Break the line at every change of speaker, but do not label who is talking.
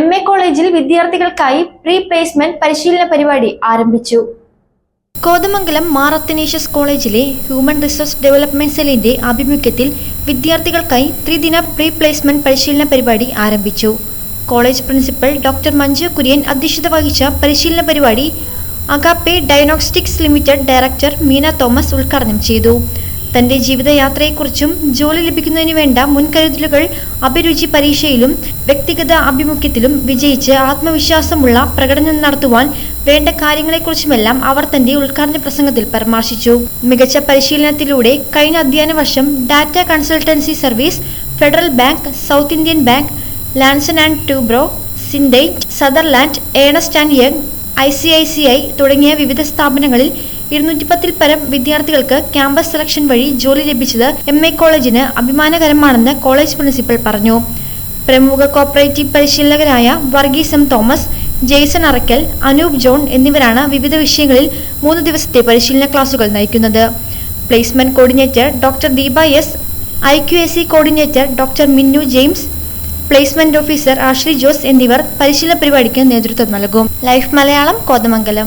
MA കോളേജിൽ വിദ്യാർത്ഥികൾക്കായി pre placement പരിശീലന പരിപാടി ആരംഭിച്ചു. കോതമംഗലം മാർ അത്തനേഷ്യസ് കോളേജിലെ ഹ്യൂമൻ റിസോഴ്സ് ഡെവലപ്മെന്റ് സെല്ലിന്റെ ആഭിമുഖ്യത്തിൽ വിദ്യാർത്ഥികൾക്കായി ത്രിദിന പ്രീ പ്ലേസ്മെന്റ് പരിശീലന പരിപാടി ആരംഭിച്ചു. College principal doctor Manju Kurian അധ്യക്ഷത വഹിച്ച പരിശീലന പരിപാടി agape diagnostics limited director Meena Thomas ഉദ്ഘാടനം ചെയ്തു. തന്റെ ജീവിതയാത്രയെക്കുറിച്ചും ജോലി ലഭിക്കുന്നതിന് വേണ്ട മുൻകരുതലുകൾ, അഭിരുചി പരീക്ഷയിലും വ്യക്തിഗത അഭിമുഖ്യത്തിലും വിജയിച്ച് ആത്മവിശ്വാസമുള്ള പ്രകടനം നടത്തുവാൻ വേണ്ട കാര്യങ്ങളെക്കുറിച്ചുമെല്ലാം അവർ തന്റെ ഉദ്ഘാടന പ്രസംഗത്തിൽ പരാമർശിച്ചു. മികച്ച പരിശീലനത്തിലൂടെ കഴിഞ്ഞ അധ്യയന വർഷം data consultancy service, Federal Bank, South Indian Bank, Larsen and Toubro, സിൻഡെയ്റ്റ്, Sutherland, Ernst and Young, ICICI തുടങ്ങിയ വിവിധ സ്ഥാപനങ്ങളിൽ 210-ൽ പരം വിദ്യാർത്ഥികൾക്ക് ക്യാമ്പസ് സെലക്ഷൻ വഴി ജോലി ലഭിച്ചത് MA കോളേജിന് അഭിമാനകരമാണെന്ന് കോളേജ് പ്രിൻസിപ്പൽ പറഞ്ഞു. പ്രമുഖ കോപ്പറേറ്റീവ് പരിശീലകരായ Varghese M. Thomas, Jaison Arakkal, Anoop John എന്നിവരാണ് വിവിധ വിഷയങ്ങളിൽ 3 ദിവസത്തെ പരിശീലന ക്ലാസുകൾ നയിക്കുന്നത്. Placement coordinator doctor Deepa S, IQAC coordinator doctor Minnu James, placement officer Ashley Jose എന്നിവർ പരിശീലന പരിപാടിക്ക് നേതൃത്വം നൽകും. ലൈഫ് മലയാളം, കോതമംഗലം.